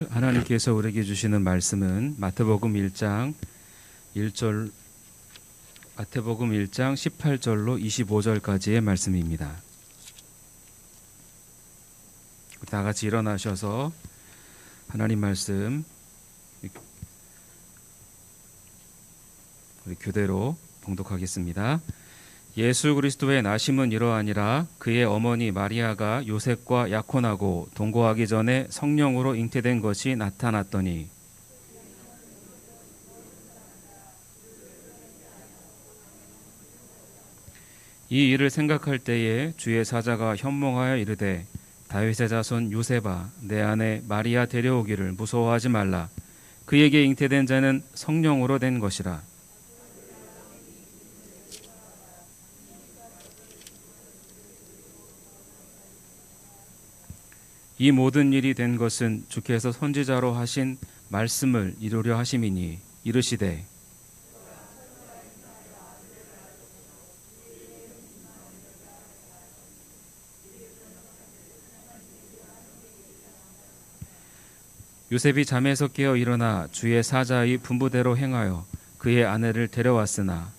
하나님께서 우리에게 주시는 말씀은 마태복음 1장 18절로 25절까지의 말씀입니다. 다 같이 일어나셔서 하나님 말씀 우리 교대로 봉독하겠습니다. 예수 그리스도의 나심은 이러하니라. 그의 어머니 마리아가 요셉과 약혼하고 동거하기 전에 성령으로 잉태된 것이 나타났더니 이 일을 생각할 때에 주의 사자가 현몽하여 이르되 다윗의 자손 요셉아, 내 아내 마리아 데려오기를 무서워하지 말라. 그에게 잉태된 자는 성령으로 된 것이라. 이 모든 일이 된 것은 주께서 선지자로 하신 말씀을 이루려 하심이니 이르시되 요셉이 잠에서 깨어 일어나 주의 사자의 분부대로 행하여 그의 아내를 데려왔으나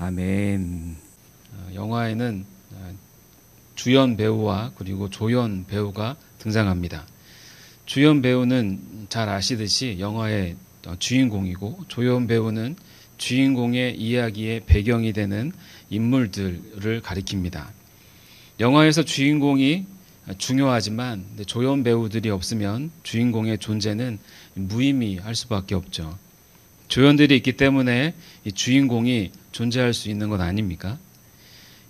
아멘. 영화에는 주연 배우와 그리고 조연 배우가 등장합니다. 주연 배우는 잘 아시듯이 영화의 주인공이고 조연 배우는 주인공의 이야기의 배경이 되는 인물들을 가리킵니다. 영화에서 주인공이 중요하지만 조연 배우들이 없으면 주인공의 존재는 무의미할 수밖에 없죠. 조연들이 있기 때문에 이 주인공이 존재할 수 있는 것 아닙니까?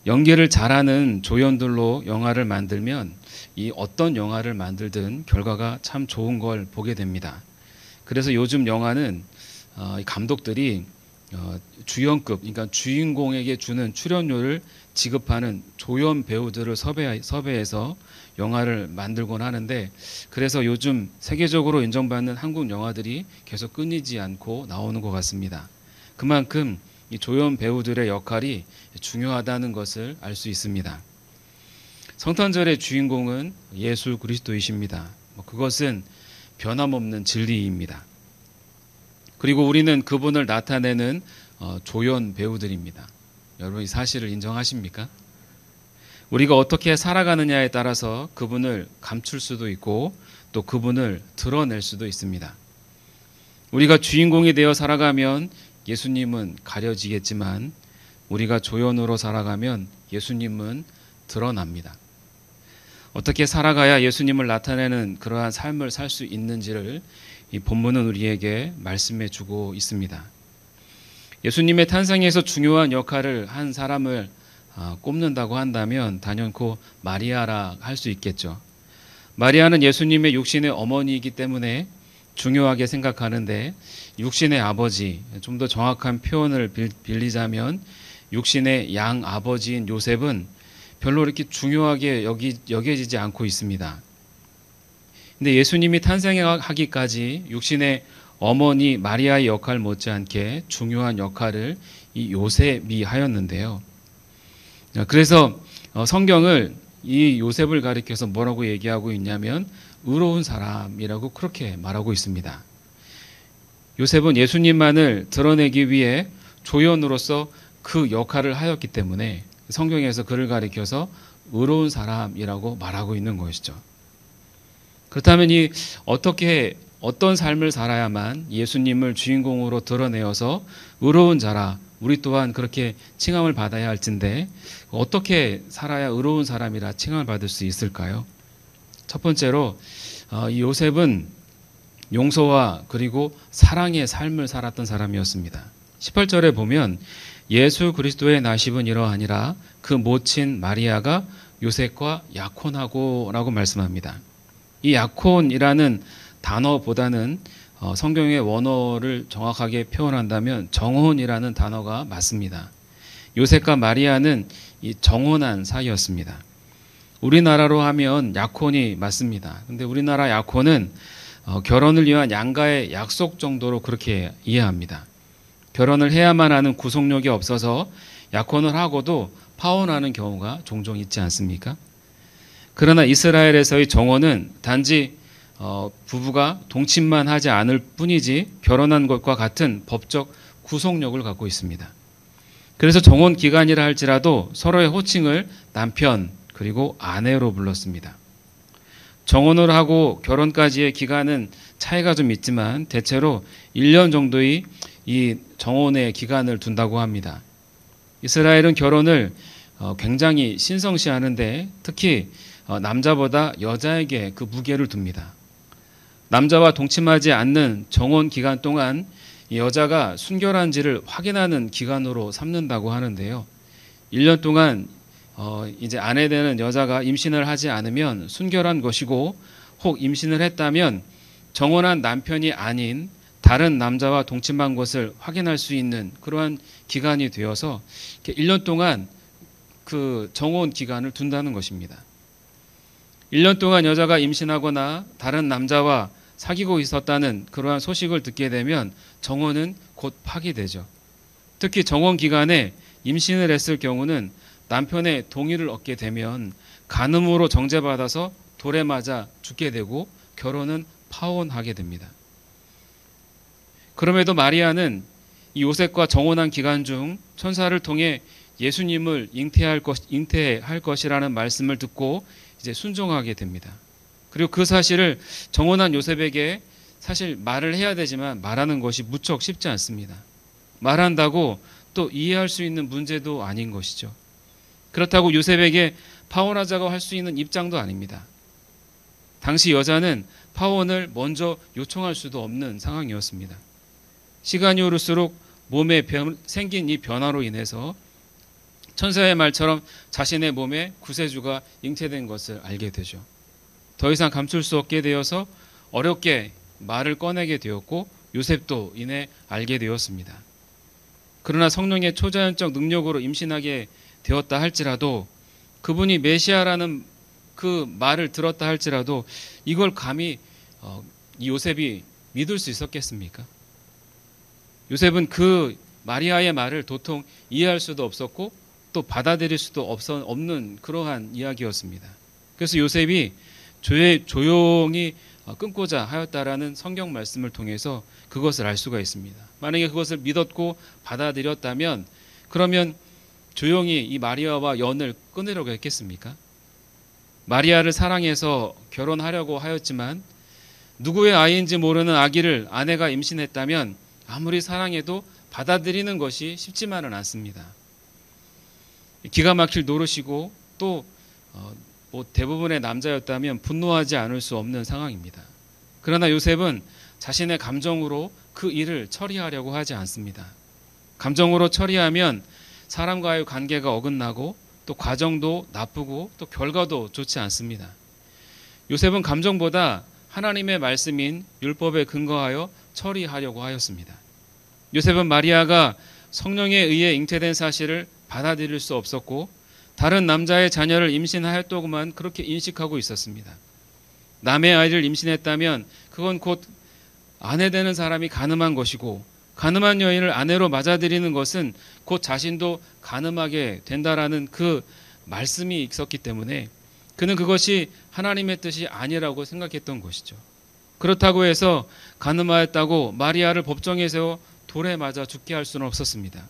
연기를 잘하는 조연들로 영화를 만들면 이 어떤 영화를 만들든 결과가 참 좋은 걸 보게 됩니다. 그래서 요즘 영화는 감독들이 주연급, 그러니까 주인공에게 주는 출연료를 지급하는 조연 배우들을 섭외해서 영화를 만들곤 하는데, 그래서 요즘 세계적으로 인정받는 한국 영화들이 계속 끊이지 않고 나오는 것 같습니다. 그만큼 이 조연 배우들의 역할이 중요하다는 것을 알 수 있습니다. 성탄절의 주인공은 예수 그리스도이십니다. 그것은 변함없는 진리입니다. 그리고 우리는 그분을 나타내는 조연 배우들입니다. 여러분 이 사실을 인정하십니까? 우리가 어떻게 살아가느냐에 따라서 그분을 감출 수도 있고 또 그분을 드러낼 수도 있습니다. 우리가 주인공이 되어 살아가면 예수님은 가려지겠지만 우리가 조연으로 살아가면 예수님은 드러납니다. 어떻게 살아가야 예수님을 나타내는 그러한 삶을 살 수 있는지를 이 본문은 우리에게 말씀해 주고 있습니다. 예수님의 탄생에서 중요한 역할을 한 사람을 꼽는다고 한다면 단연코 마리아라 할 수 있겠죠. 마리아는 예수님의 육신의 어머니이기 때문에 중요하게 생각하는데 육신의 아버지, 좀 더 정확한 표현을 빌리자면 육신의 양아버지인 요셉은 별로 이렇게 중요하게 여겨지지 않고 있습니다. 근데 예수님이 탄생하기까지 육신의 어머니 마리아의 역할 못지않게 중요한 역할을 이 요셉이 하였는데요. 그래서 성경을 이 요셉을 가리켜서 뭐라고 얘기하고 있냐면 의로운 사람이라고 그렇게 말하고 있습니다. 요셉은 예수님만을 드러내기 위해 조연으로서 그 역할을 하였기 때문에 성경에서 그를 가리켜서 의로운 사람이라고 말하고 있는 것이죠. 그렇다면 어떤 삶을 살아야만 예수님을 주인공으로 드러내어서 의로운 자라, 우리 또한 그렇게 칭함을 받아야 할진데 어떻게 살아야 의로운 사람이라 칭함을 받을 수 있을까요? 첫 번째로 이 요셉은 용서와 그리고 사랑의 삶을 살았던 사람이었습니다. 18절에 보면 예수 그리스도의 나심은 이러하니라. 그 모친 마리아가 요셉과 약혼하고 라고 말씀합니다. 이 약혼이라는 단어보다는 성경의 원어를 정확하게 표현한다면 정혼이라는 단어가 맞습니다. 요셉과 마리아는 이 정혼한 사이였습니다. 우리나라로 하면 약혼이 맞습니다. 근데 우리나라 약혼은 결혼을 위한 양가의 약속 정도로 그렇게 이해합니다. 결혼을 해야만 하는 구속력이 없어서 약혼을 하고도 파혼하는 경우가 종종 있지 않습니까? 그러나 이스라엘에서의 정혼은 단지 부부가 동침만 하지 않을 뿐이지 결혼한 것과 같은 법적 구속력을 갖고 있습니다. 그래서 정혼 기간이라 할지라도 서로의 호칭을 남편 그리고 아내로 불렀습니다. 정혼을 하고 결혼까지의 기간은 차이가 좀 있지만 대체로 1년 정도의 이 정혼의 기간을 둔다고 합니다. 이스라엘은 결혼을 굉장히 신성시하는데 특히 남자보다 여자에게 그 무게를 둡니다. 남자와 동침하지 않는 정혼 기간 동안 이 여자가 순결한지를 확인하는 기간으로 삼는다고 하는데요. 1년 동안 이제 아내 되는 여자가 임신을 하지 않으면 순결한 것이고 혹 임신을 했다면 정혼한 남편이 아닌 다른 남자와 동침한 것을 확인할 수 있는 그러한 기간이 되어서 1년 동안 그 정혼 기간을 둔다는 것입니다. 1년 동안 여자가 임신하거나 다른 남자와 사귀고 있었다는 그러한 소식을 듣게 되면 정혼은 곧 파기되죠. 특히 정혼 기간에 임신을 했을 경우는 남편의 동의를 얻게 되면 간음으로 정죄받아서 돌에 맞아 죽게 되고 결혼은 파혼하게 됩니다. 그럼에도 마리아는 이 요셉과 정혼한 기간 중 천사를 통해 예수님을 잉태할 것이라는 말씀을 듣고 이제 순종하게 됩니다. 그리고 그 사실을 정혼한 요셉에게 사실 말을 해야 되지만 말하는 것이 무척 쉽지 않습니다. 말한다고 또 이해할 수 있는 문제도 아닌 것이죠. 그렇다고 요셉에게 파혼하자고 할 수 있는 입장도 아닙니다. 당시 여자는 파혼을 먼저 요청할 수도 없는 상황이었습니다. 시간이 오를수록 몸에 생긴 이 변화로 인해서 천사의 말처럼 자신의 몸에 구세주가 잉태된 것을 알게 되죠. 더 이상 감출 수 없게 되어서 어렵게 말을 꺼내게 되었고 요셉도 이내 알게 되었습니다. 그러나 성령의 초자연적 능력으로 임신하게 되었다 할지라도 그분이 메시아라는 그 말을 들었다 할지라도 이걸 감히 이 요셉이 믿을 수 있었겠습니까? 요셉은 그 마리아의 말을 도통 이해할 수도 없었고 또 받아들일 수도 없는 그러한 이야기였습니다. 그래서 요셉이 조용히 끊고자 하였다라는 성경 말씀을 통해서 그것을 알 수가 있습니다. 만약에 그것을 믿었고 받아들였다면 그러면 조용히 이 마리아와 연을 끊으려고 했겠습니까? 마리아를 사랑해서 결혼하려고 하였지만 누구의 아이인지 모르는 아기를 아내가 임신했다면 아무리 사랑해도 받아들이는 것이 쉽지만은 않습니다. 기가 막힐 노릇이고 또 대부분의 남자였다면 분노하지 않을 수 없는 상황입니다. 그러나 요셉은 자신의 감정으로 그 일을 처리하려고 하지 않습니다. 감정으로 처리하면 사람과의 관계가 어긋나고 또 과정도 나쁘고 또 결과도 좋지 않습니다. 요셉은 감정보다 하나님의 말씀인 율법에 근거하여 처리하려고 하였습니다. 요셉은 마리아가 성령에 의해 잉태된 사실을 받아들일 수 없었고 다른 남자의 자녀를 임신하였다고만 그렇게 인식하고 있었습니다. 남의 아이를 임신했다면 그건 곧 아내 되는 사람이 간음한 것이고 간음한 여인을 아내로 맞아들이는 것은 곧 자신도 간음하게 된다라는 그 말씀이 있었기 때문에 그는 그것이 하나님의 뜻이 아니라고 생각했던 것이죠. 그렇다고 해서 간음하였다고 마리아를 법정에 세워 돌에 맞아 죽게 할 수는 없었습니다.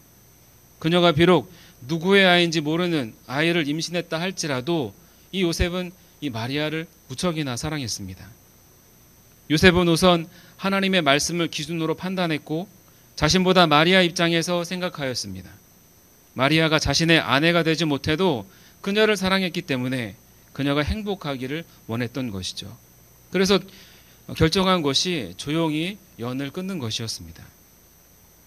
그녀가 비록 누구의 아이인지 모르는 아이를 임신했다 할지라도 이 요셉은 이 마리아를 무척이나 사랑했습니다. 요셉은 우선 하나님의 말씀을 기준으로 판단했고 자신보다 마리아 입장에서 생각하였습니다. 마리아가 자신의 아내가 되지 못해도 그녀를 사랑했기 때문에 그녀가 행복하기를 원했던 것이죠. 그래서 결정한 것이 조용히 연을 끊는 것이었습니다.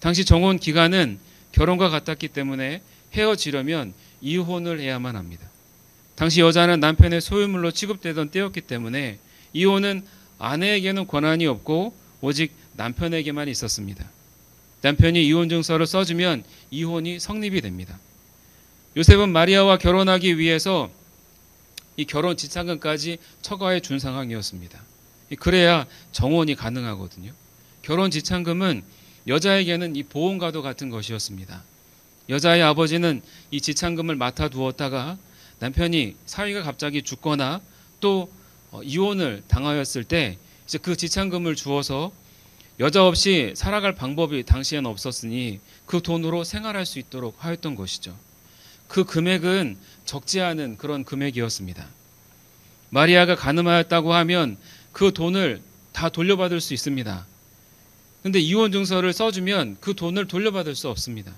당시 정혼 기간은 결혼과 같았기 때문에 헤어지려면 이혼을 해야만 합니다. 당시 여자는 남편의 소유물로 취급되던 때였기 때문에 이혼은 아내에게는 권한이 없고 오직 남편에게만 있었습니다. 남편이 이혼증서를 써주면 이혼이 성립이 됩니다. 요셉은 마리아와 결혼하기 위해서 이 결혼 지참금까지 처가해 준 상황이었습니다. 그래야 정혼이 가능하거든요. 결혼 지참금은 여자에게는 이 보험과도 같은 것이었습니다. 여자의 아버지는 이 지참금을 맡아 두었다가 남편이 사위가 갑자기 죽거나 또 이혼을 당하였을 때 이제 그 지참금을 주어서 여자 없이 살아갈 방법이 당시에는 없었으니 그 돈으로 생활할 수 있도록 하였던 것이죠. 그 금액은 적지 않은 그런 금액이었습니다. 마리아가 가늠하였다고 하면 그 돈을 다 돌려받을 수 있습니다. 그런데 이혼 증서를 써주면 그 돈을 돌려받을 수 없습니다.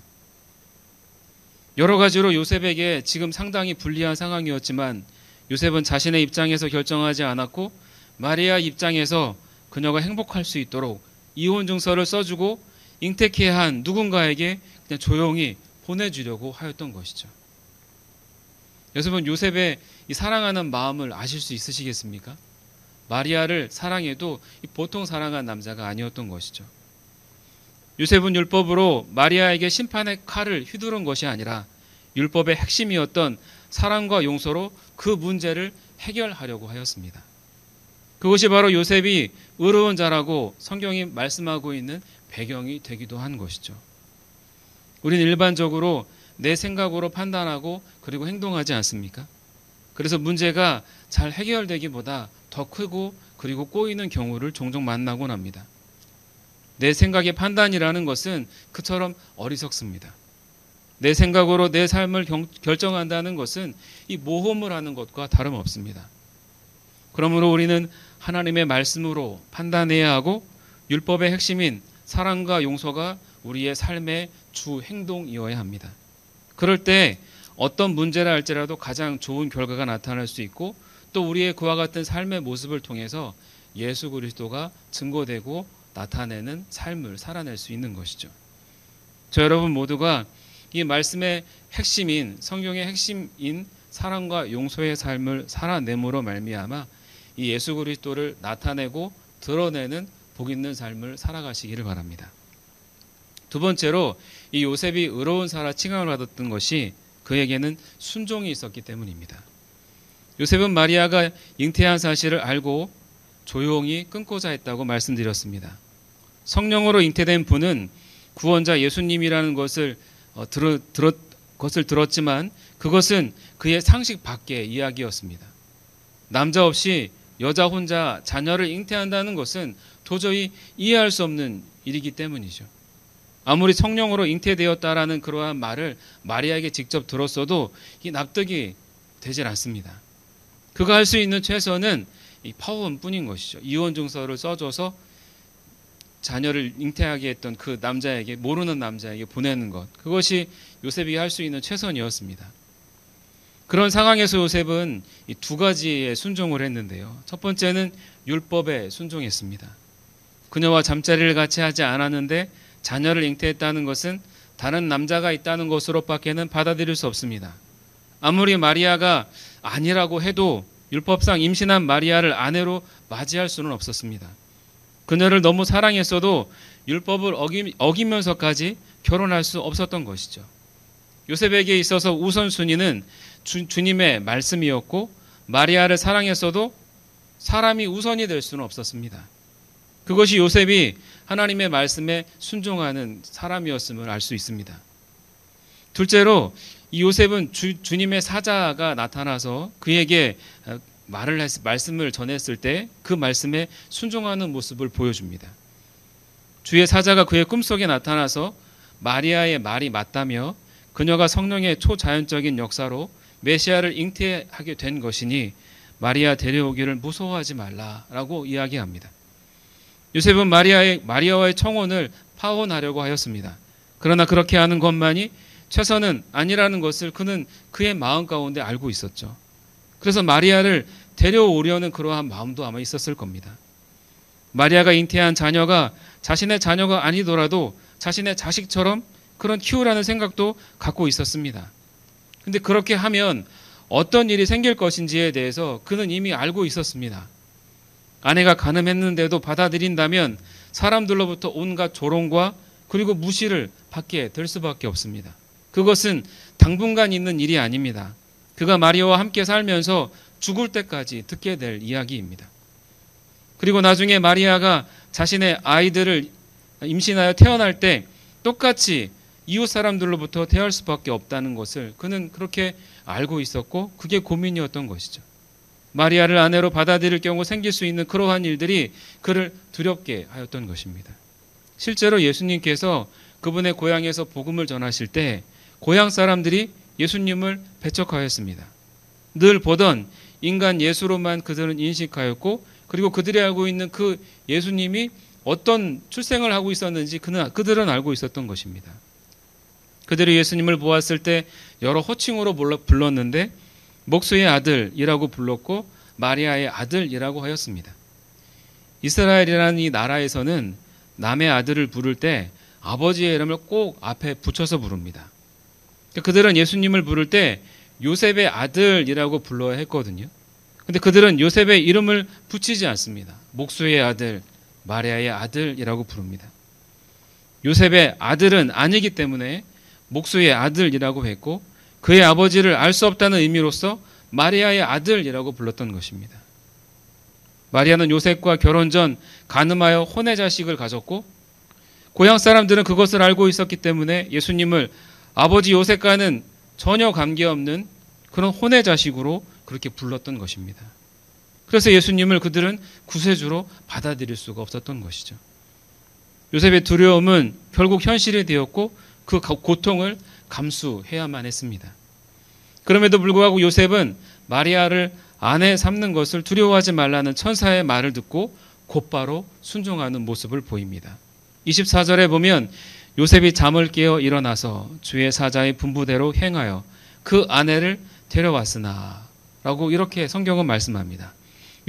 여러 가지로 요셉에게 지금 상당히 불리한 상황이었지만 요셉은 자신의 입장에서 결정하지 않았고 마리아 입장에서 그녀가 행복할 수 있도록 이혼 증서를 써주고 잉태케 한 누군가에게 그냥 조용히 보내주려고 하였던 것이죠. 여러분, 요셉의 이 사랑하는 마음을 아실 수 있으시겠습니까? 마리아를 사랑해도 보통 사랑한 남자가 아니었던 것이죠. 요셉은 율법으로 마리아에게 심판의 칼을 휘두른 것이 아니라 율법의 핵심이었던 사랑과 용서로 그 문제를 해결하려고 하였습니다. 그것이 바로 요셉이 의로운 자라고 성경이 말씀하고 있는 배경이 되기도 한 것이죠. 우리는 일반적으로 내 생각으로 판단하고 그리고 행동하지 않습니까? 그래서 문제가 잘 해결되기보다 더 크고 그리고 꼬이는 경우를 종종 만나곤 합니다. 내 생각의 판단이라는 것은 그처럼 어리석습니다. 내 생각으로 내 삶을 결정한다는 것은 이 모험을 하는 것과 다름없습니다. 그러므로 우리는 하나님의 말씀으로 판단해야 하고 율법의 핵심인 사랑과 용서가 우리의 삶의 주 행동이어야 합니다. 그럴 때 어떤 문제라 할지라도 가장 좋은 결과가 나타날 수 있고 또 우리의 그와 같은 삶의 모습을 통해서 예수 그리스도가 증거되고 나타내는 삶을 살아낼 수 있는 것이죠. 저 여러분 모두가 이 말씀의 핵심인 성경의 핵심인 사랑과 용서의 삶을 살아내므로 말미암아 이 예수 그리스도를 나타내고 드러내는 복 있는 삶을 살아가시기를 바랍니다. 두 번째로 이 요셉이 의로운 사라 칭함을 받았던 것이 그에게는 순종이 있었기 때문입니다. 요셉은 마리아가 잉태한 사실을 알고 조용히 끊고자 했다고 말씀드렸습니다. 성령으로 잉태된 분은 구원자 예수님이라는 것을 들었지만 그것은 그의 상식 밖의 이야기였습니다. 남자 없이 여자 혼자 자녀를 잉태한다는 것은 도저히 이해할 수 없는 일이기 때문이죠. 아무리 성령으로 잉태되었다라는 그러한 말을 마리아에게 직접 들었어도 이 납득이 되질 않습니다. 그가 할 수 있는 최선은 이 파혼뿐인 것이죠. 이혼 증서를 써줘서 자녀를 잉태하게 했던 그 남자에게, 모르는 남자에게 보내는 것, 그것이 요셉이 할 수 있는 최선이었습니다. 그런 상황에서 요셉은 이 두 가지의 순종을 했는데요. 첫 번째는 율법에 순종했습니다. 그녀와 잠자리를 같이 하지 않았는데 자녀를 잉태했다는 것은 다른 남자가 있다는 것으로밖에는 받아들일 수 없습니다. 아무리 마리아가 아니라고 해도 율법상 임신한 마리아를 아내로 맞이할 수는 없었습니다. 그녀를 너무 사랑했어도 율법을 어기면서까지 결혼할 수 없었던 것이죠. 요셉에게 있어서 우선순위는 주님의 말씀이었고 마리아를 사랑했어도 사람이 우선이 될 수는 없었습니다. 그것이 요셉이 하나님의 말씀에 순종하는 사람이었음을 알 수 있습니다. 둘째로 이 요셉은 주님의 사자가 나타나서 그에게 말씀을 전했을 때 그 말씀에 순종하는 모습을 보여줍니다. 주의 사자가 그의 꿈속에 나타나서 마리아의 말이 맞다며 그녀가 성령의 초자연적인 역사로 메시아를 잉태하게 된 것이니 마리아 데려오기를 무서워하지 말라라고 이야기합니다. 요셉은 마리아와의 청혼을 파혼하려고 하였습니다. 그러나 그렇게 하는 것만이 최선은 아니라는 것을 그는 그의 마음 가운데 알고 있었죠. 그래서 마리아를 데려오려는 그러한 마음도 아마 있었을 겁니다. 마리아가 잉태한 자녀가 자신의 자녀가 아니더라도 자신의 자식처럼 그런 키우라는 생각도 갖고 있었습니다. 근데 그렇게 하면 어떤 일이 생길 것인지에 대해서 그는 이미 알고 있었습니다. 아내가 간음했는데도 받아들인다면 사람들로부터 온갖 조롱과 그리고 무시를 받게 될 수밖에 없습니다. 그것은 당분간 있는 일이 아닙니다. 그가 마리아와 함께 살면서 죽을 때까지 듣게 될 이야기입니다. 그리고 나중에 마리아가 자신의 아이들을 임신하여 태어날 때 똑같이 이웃 사람들로부터 태할 수밖에 없다는 것을 그는 그렇게 알고 있었고 그게 고민이었던 것이죠. 마리아를 아내로 받아들일 경우 생길 수 있는 그러한 일들이 그를 두렵게 하였던 것입니다. 실제로 예수님께서 그분의 고향에서 복음을 전하실 때 고향 사람들이 예수님을 배척하였습니다. 늘 보던 인간 예수로만 그들은 인식하였고 그리고 그들이 알고 있는 그 예수님이 어떤 출생을 하고 있었는지 그들은 알고 있었던 것입니다. 그들이 예수님을 보았을 때 여러 호칭으로 불렀는데 목수의 아들이라고 불렀고 마리아의 아들이라고 하였습니다. 이스라엘이라는 이 나라에서는 남의 아들을 부를 때 아버지의 이름을 꼭 앞에 붙여서 부릅니다. 그들은 예수님을 부를 때 요셉의 아들이라고 불러야 했거든요. 근데 그들은 요셉의 이름을 붙이지 않습니다. 목수의 아들, 마리아의 아들이라고 부릅니다. 요셉의 아들은 아니기 때문에 목수의 아들이라고 했고 그의 아버지를 알 수 없다는 의미로서 마리아의 아들이라고 불렀던 것입니다. 마리아는 요셉과 결혼 전 간음하여 혼의 자식을 가졌고 고향 사람들은 그것을 알고 있었기 때문에 예수님을 아버지 요셉과는 전혀 관계없는 그런 혼의 자식으로 그렇게 불렀던 것입니다. 그래서 예수님을 그들은 구세주로 받아들일 수가 없었던 것이죠. 요셉의 두려움은 결국 현실이 되었고 그 고통을 감수해야만 했습니다. 그럼에도 불구하고 요셉은 마리아를 아내 삼는 것을 두려워하지 말라는 천사의 말을 듣고 곧바로 순종하는 모습을 보입니다. 24절에 보면 요셉이 잠을 깨어 일어나서 주의 사자의 분부대로 행하여 그 아내를 데려왔으나 라고 이렇게 성경은 말씀합니다.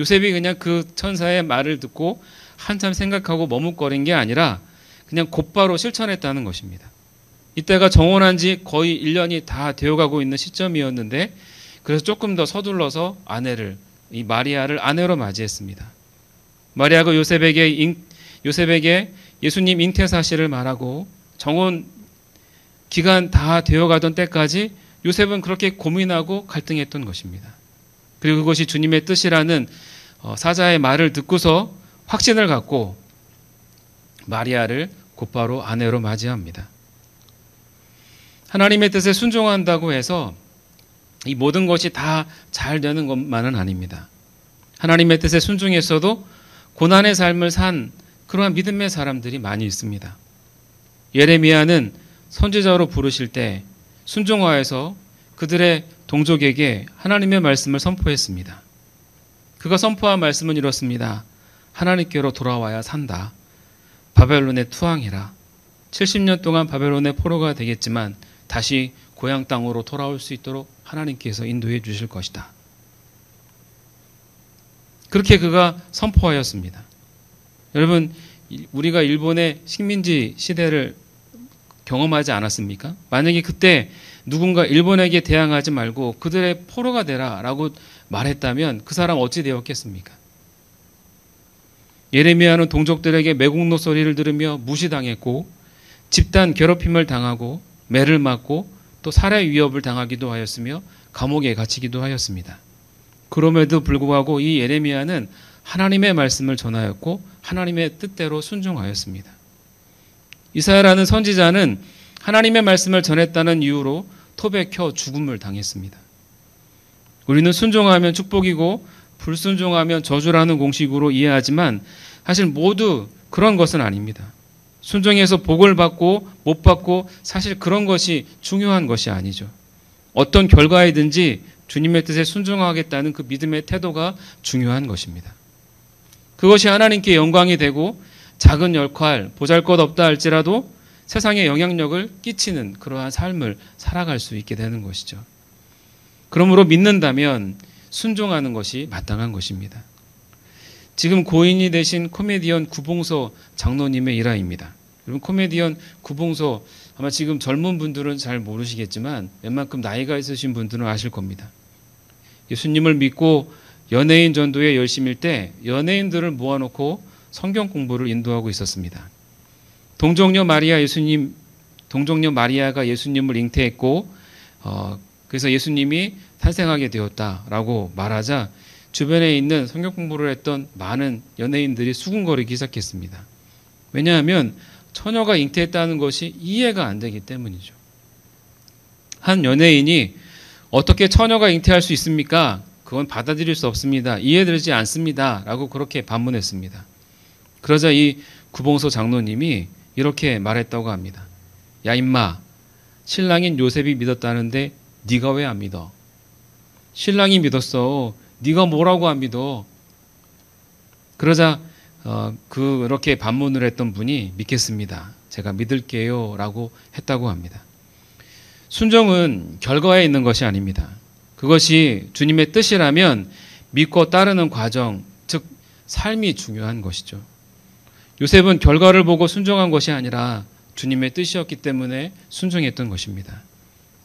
요셉이 그냥 그 천사의 말을 듣고 한참 생각하고 머뭇거린 게 아니라 그냥 곧바로 실천했다는 것입니다. 이때가 정혼한 지 거의 1년이 다 되어가고 있는 시점이었는데 그래서 조금 더 서둘러서 이 마리아를 아내로 맞이했습니다. 마리아가 요셉에게 예수님 잉태 사실을 말하고 정혼 기간 다 되어가던 때까지 요셉은 그렇게 고민하고 갈등했던 것입니다. 그리고 그것이 주님의 뜻이라는 사자의 말을 듣고서 확신을 갖고 마리아를 곧바로 아내로 맞이합니다. 하나님의 뜻에 순종한다고 해서 이 모든 것이 다 잘 되는 것만은 아닙니다. 하나님의 뜻에 순종했어도 고난의 삶을 산 그러한 믿음의 사람들이 많이 있습니다. 예레미야는 선지자로 부르실 때 순종하여서 그들의 동족에게 하나님의 말씀을 선포했습니다. 그가 선포한 말씀은 이렇습니다. 하나님께로 돌아와야 산다. 바벨론에 투항해라. 70년 동안 바벨론의 포로가 되겠지만 다시 고향 땅으로 돌아올 수 있도록 하나님께서 인도해 주실 것이다. 그렇게 그가 선포하였습니다. 여러분, 우리가 일본의 식민지 시대를 경험하지 않았습니까? 만약에 그때 누군가 일본에게 대항하지 말고 그들의 포로가 되라 라고 말했다면 그 사람 어찌 되었겠습니까? 예레미야는 동족들에게 매국노 소리를 들으며 무시당했고 집단 괴롭힘을 당하고 매를 맞고 또 살해 위협을 당하기도 하였으며 감옥에 갇히기도 하였습니다. 그럼에도 불구하고 이 예레미야는 하나님의 말씀을 전하였고 하나님의 뜻대로 순종하였습니다. 이사야라는 선지자는 하나님의 말씀을 전했다는 이유로 토백혀 죽음을 당했습니다. 우리는 순종하면 축복이고 불순종하면 저주라는 공식으로 이해하지만 사실 모두 그런 것은 아닙니다. 순종해서 복을 받고 못 받고 사실 그런 것이 중요한 것이 아니죠. 어떤 결과이든지 주님의 뜻에 순종하겠다는 그 믿음의 태도가 중요한 것입니다. 그것이 하나님께 영광이 되고 작은 역할, 보잘것없다 할지라도 세상에 영향력을 끼치는 그러한 삶을 살아갈 수 있게 되는 것이죠. 그러므로 믿는다면 순종하는 것이 마땅한 것입니다. 지금 고인이 되신 코미디언 구봉서 장로님의 일화입니다. 여러분, 코미디언 구봉서 아마 지금 젊은 분들은 잘 모르시겠지만 웬만큼 나이가 있으신 분들은 아실 겁니다. 예수님을 믿고 연예인 전도에 열심일 때 연예인들을 모아놓고 성경 공부를 인도하고 있었습니다. 동정녀 마리아가 예수님을 잉태했고 그래서 예수님이 탄생하게 되었다라고 말하자 주변에 있는 성경 공부를 했던 많은 연예인들이 수군거리기 시작했습니다. 왜냐하면 처녀가 잉태했다는 것이 이해가 안 되기 때문이죠. 한 연예인이 어떻게 처녀가 잉태할 수 있습니까? 그건 받아들일 수 없습니다. 이해되지 않습니다. 라고 그렇게 반문했습니다. 그러자 이 구봉서 장로님이 이렇게 말했다고 합니다. 야 임마, 신랑인 요셉이 믿었다는데 네가 왜 안 믿어? 신랑이 믿었어. 네가 뭐라고 안 믿어? 그러자 그렇게 반문을 했던 분이 믿겠습니다. 제가 믿을게요. 라고 했다고 합니다. 순종은 결과에 있는 것이 아닙니다. 그것이 주님의 뜻이라면 믿고 따르는 과정, 즉 삶이 중요한 것이죠. 요셉은 결과를 보고 순종한 것이 아니라 주님의 뜻이었기 때문에 순종했던 것입니다.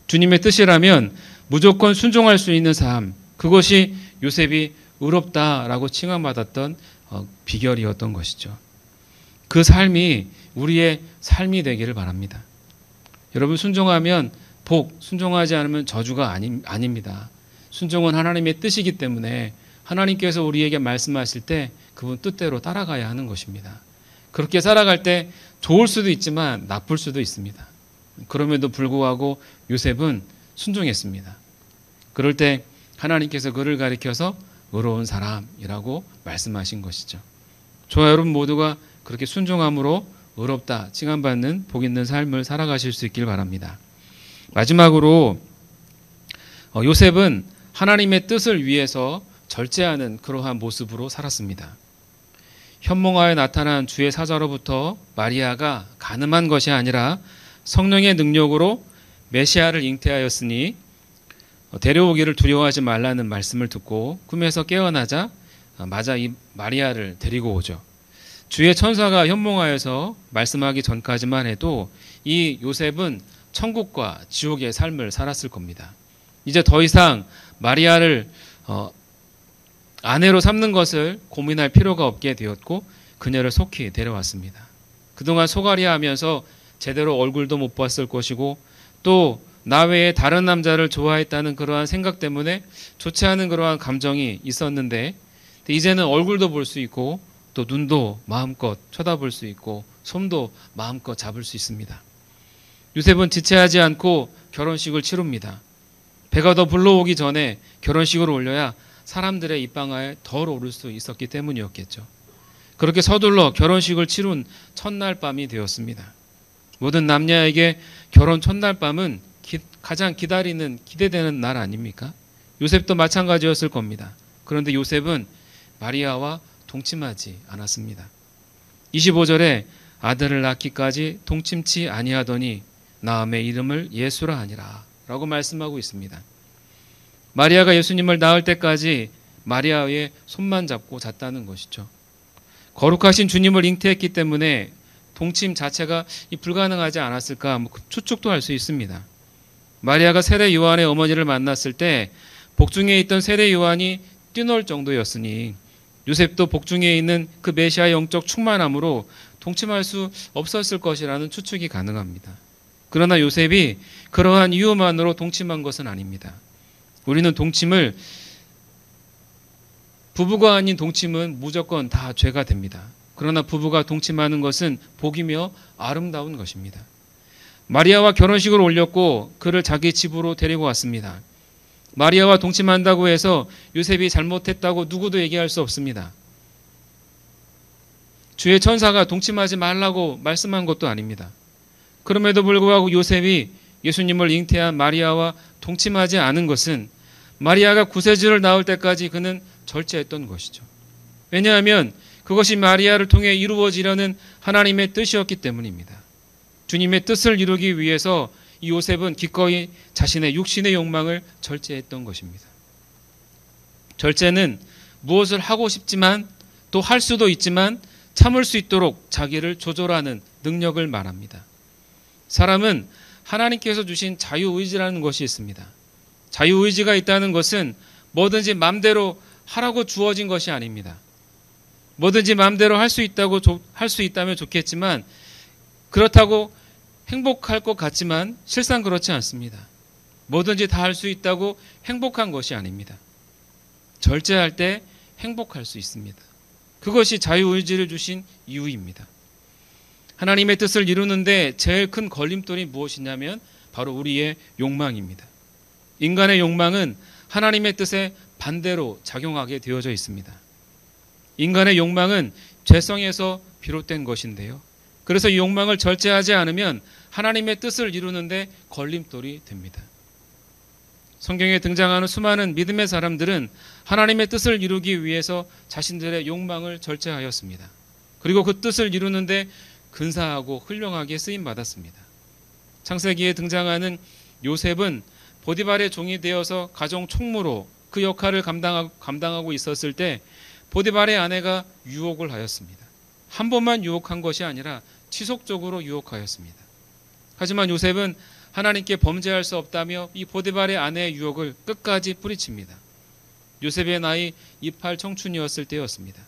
주님의 뜻이라면 무조건 순종할 수 있는 삶, 그것이 요셉이 의롭다라고 칭함받았던 비결이었던 것이죠. 그 삶이 우리의 삶이 되기를 바랍니다. 여러분, 순종하면 복, 순종하지 않으면 저주가 아닙니다. 순종은 하나님의 뜻이기 때문에 하나님께서 우리에게 말씀하실 때 그분 뜻대로 따라가야 하는 것입니다. 그렇게 살아갈 때 좋을 수도 있지만 나쁠 수도 있습니다. 그럼에도 불구하고 요셉은 순종했습니다. 그럴 때 하나님께서 그를 가리켜서 의로운 사람이라고 말씀하신 것이죠. 저와 여러분 모두가 그렇게 순종함으로 의롭다 칭함받는 복 있는 삶을 살아가실 수 있길 바랍니다. 마지막으로 요셉은 하나님의 뜻을 위해서 절제하는 그러한 모습으로 살았습니다. 현몽하에 나타난 주의 사자로부터 마리아가 간음한 것이 아니라 성령의 능력으로 메시아를 잉태하였으니 데려오기를 두려워하지 말라는 말씀을 듣고 꿈에서 깨어나자 맞아 이 마리아를 데리고 오죠. 주의 천사가 현몽하여서 말씀하기 전까지만 해도 이 요셉은 천국과 지옥의 삶을 살았을 겁니다. 이제 더 이상 마리아를 아내로 삼는 것을 고민할 필요가 없게 되었고 그녀를 속히 데려왔습니다. 그동안 소갈이야 하면서 제대로 얼굴도 못 봤을 것이고 또 나 외에 다른 남자를 좋아했다는 그러한 생각 때문에 좋지 않은 그러한 감정이 있었는데 이제는 얼굴도 볼 수 있고 또 눈도 마음껏 쳐다볼 수 있고 손도 마음껏 잡을 수 있습니다. 요셉은 지체하지 않고 결혼식을 치릅니다. 배가 더 불러오기 전에 결혼식을 올려야 사람들의 입방아에 덜 오를 수 있었기 때문이었겠죠. 그렇게 서둘러 결혼식을 치룬 첫날 밤이 되었습니다. 모든 남녀에게 결혼 첫날 밤은 가장 기대되는 날 아닙니까? 요셉도 마찬가지였을 겁니다. 그런데 요셉은 마리아와 동침하지 않았습니다. 25절에 아들을 낳기까지 동침치 아니하더니 낳음의 이름을 예수라 하니라 라고 말씀하고 있습니다. 마리아가 예수님을 낳을 때까지 마리아의 손만 잡고 잤다는 것이죠. 거룩하신 주님을 잉태했기 때문에 동침 자체가 불가능하지 않았을까 추측도 할 수 있습니다. 마리아가 세례 요한의 어머니를 만났을 때 복중에 있던 세례 요한이 뛰놀 정도였으니 요셉도 복중에 있는 그 메시아의 영적 충만함으로 동침할 수 없었을 것이라는 추측이 가능합니다. 그러나 요셉이 그러한 이유만으로 동침한 것은 아닙니다. 우리는 동침을 부부가 아닌 동침은 무조건 다 죄가 됩니다. 그러나 부부가 동침하는 것은 복이며 아름다운 것입니다. 마리아와 결혼식을 올렸고 그를 자기 집으로 데리고 왔습니다. 마리아와 동침한다고 해서 요셉이 잘못했다고 누구도 얘기할 수 없습니다. 주의 천사가 동침하지 말라고 말씀한 것도 아닙니다. 그럼에도 불구하고 요셉이 예수님을 잉태한 마리아와 동침하지 않은 것은 마리아가 구세주를 낳을 때까지 그는 절제했던 것이죠. 왜냐하면 그것이 마리아를 통해 이루어지려는 하나님의 뜻이었기 때문입니다. 주님의 뜻을 이루기 위해서 이 요셉은 기꺼이 자신의 육신의 욕망을 절제했던 것입니다. 절제는 무엇을 하고 싶지만 또 할 수도 있지만 참을 수 있도록 자기를 조절하는 능력을 말합니다. 사람은 하나님께서 주신 자유의지라는 것이 있습니다. 자유의지가 있다는 것은 뭐든지 마음대로 하라고 주어진 것이 아닙니다. 뭐든지 마음대로 할 수 있다면 좋겠지만 그렇다고 행복할 것 같지만 실상 그렇지 않습니다. 뭐든지 다 할 수 있다고 행복한 것이 아닙니다. 절제할 때 행복할 수 있습니다. 그것이 자유의지를 주신 이유입니다. 하나님의 뜻을 이루는데 제일 큰 걸림돌이 무엇이냐면 바로 우리의 욕망입니다. 인간의 욕망은 하나님의 뜻에 반대로 작용하게 되어져 있습니다. 인간의 욕망은 죄성에서 비롯된 것인데요. 그래서 이 욕망을 절제하지 않으면 하나님의 뜻을 이루는데 걸림돌이 됩니다. 성경에 등장하는 수많은 믿음의 사람들은 하나님의 뜻을 이루기 위해서 자신들의 욕망을 절제하였습니다. 그리고 그 뜻을 이루는데 근사하고 훌륭하게 쓰임받았습니다. 창세기에 등장하는 요셉은 보디발의 종이 되어서 가정 총무로 그 역할을 감당하고 있었을 때 보디발의 아내가 유혹을 하였습니다. 한 번만 유혹한 것이 아니라 지속적으로 유혹하였습니다. 하지만 요셉은 하나님께 범죄할 수 없다며 이 보디발의 아내의 유혹을 끝까지 뿌리칩니다. 요셉의 나이 28 청춘이었을 때였습니다.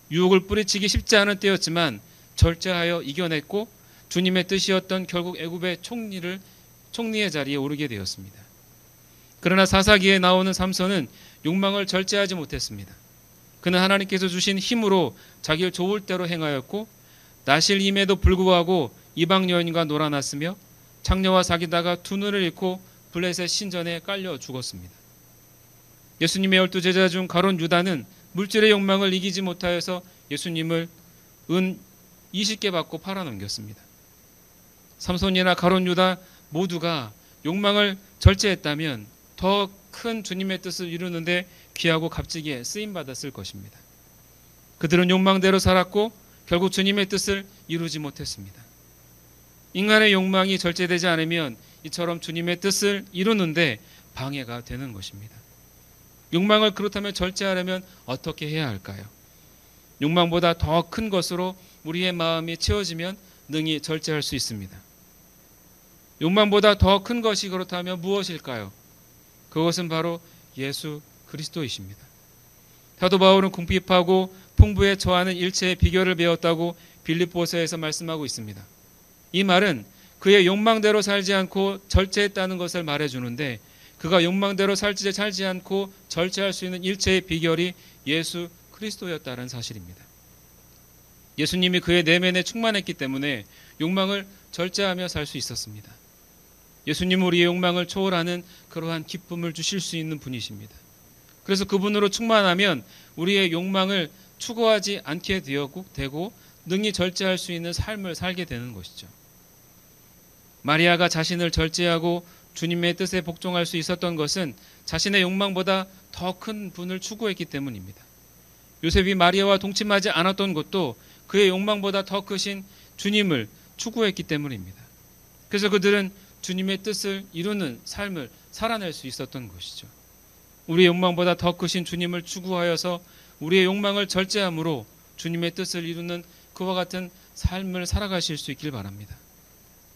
유혹을 뿌리치기 쉽지 않은 때였지만 절제하여 이겨냈고 주님의 뜻이었던 결국 애굽의 총리의 자리에 오르게 되었습니다. 그러나 사사기에 나오는 삼손은 욕망을 절제하지 못했습니다. 그는 하나님께서 주신 힘으로 자기를 좋을 대로 행하였고 나실임에도 불구하고 이방 여인과 놀아났으며 장녀와 사귀다가 두 눈을 잃고 블레셋 신전에 깔려 죽었습니다. 예수님의 12제자 중 가룟 유다는 물질의 욕망을 이기지 못하여서 예수님을 은 20개 받고 팔아넘겼습니다. 삼손이나 가룟 유다 모두가 욕망을 절제했다면 더 큰 주님의 뜻을 이루는데 귀하고 값지게 쓰임받았을 것입니다. 그들은 욕망대로 살았고 결국 주님의 뜻을 이루지 못했습니다. 인간의 욕망이 절제되지 않으면 이처럼 주님의 뜻을 이루는데 방해가 되는 것입니다. 욕망을 그렇다면 절제하려면 어떻게 해야 할까요? 욕망보다 더 큰 것으로 우리의 마음이 채워지면 능히 절제할 수 있습니다. 욕망보다 더 큰 것이 그렇다면 무엇일까요? 그것은 바로 예수 그리스도이십니다. 사도 바울은 궁핍하고 풍부에 처하는 일체의 비결을 배웠다고 빌립보서에서 말씀하고 있습니다. 이 말은 그의 욕망대로 살지 않고 절제했다는 것을 말해주는데 그가 욕망대로 살지 않고 절제할 수 있는 일체의 비결이 예수 그리스도였다는 사실입니다. 예수님이 그의 내면에 충만했기 때문에 욕망을 절제하며 살 수 있었습니다. 예수님은 우리의 욕망을 초월하는 그러한 기쁨을 주실 수 있는 분이십니다. 그래서 그분으로 충만하면 우리의 욕망을 추구하지 않게 되고 능히 절제할 수 있는 삶을 살게 되는 것이죠. 마리아가 자신을 절제하고 주님의 뜻에 복종할 수 있었던 것은 자신의 욕망보다 더 큰 분을 추구했기 때문입니다. 요셉이 마리아와 동침하지 않았던 것도 그의 욕망보다 더 크신 주님을 추구했기 때문입니다. 그래서 그들은 주님의 뜻을 이루는 삶을 살아낼 수 있었던 것이죠. 우리의 욕망보다 더 크신 주님을 추구하여서 우리의 욕망을 절제함으로 주님의 뜻을 이루는 그와 같은 삶을 살아가실 수 있길 바랍니다.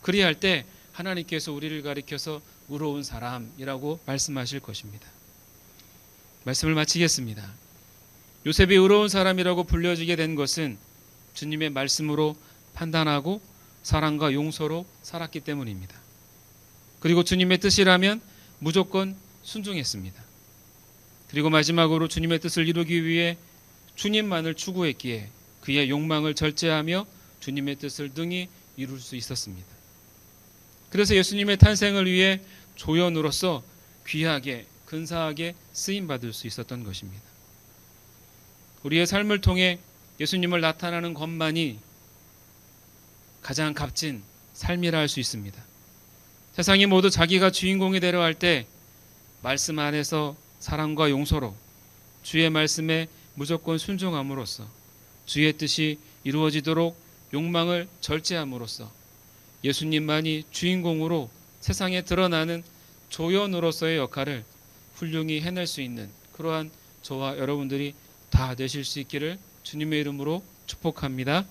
그리할 때 하나님께서 우리를 가리켜서 의로운 사람이라고 말씀하실 것입니다. 말씀을 마치겠습니다. 요셉이 의로운 사람이라고 불려지게 된 것은 주님의 말씀으로 판단하고 사랑과 용서로 살았기 때문입니다. 그리고 주님의 뜻이라면 무조건 순종했습니다. 그리고 마지막으로 주님의 뜻을 이루기 위해 주님만을 추구했기에 그의 욕망을 절제하며 주님의 뜻을 능히 이룰 수 있었습니다. 그래서 예수님의 탄생을 위해 조연으로서 귀하게 근사하게 쓰임받을 수 있었던 것입니다. 우리의 삶을 통해 예수님을 나타나는 것만이 가장 값진 삶이라 할 수 있습니다. 세상이 모두 자기가 주인공이 되려 할 때 말씀 안에서 사랑과 용서로 주의 말씀에 무조건 순종함으로써 주의 뜻이 이루어지도록 욕망을 절제함으로써 예수님만이 주인공으로 세상에 드러나는 조연으로서의 역할을 훌륭히 해낼 수 있는 그러한 저와 여러분들이 다 되실 수 있기를 주님의 이름으로 축복합니다.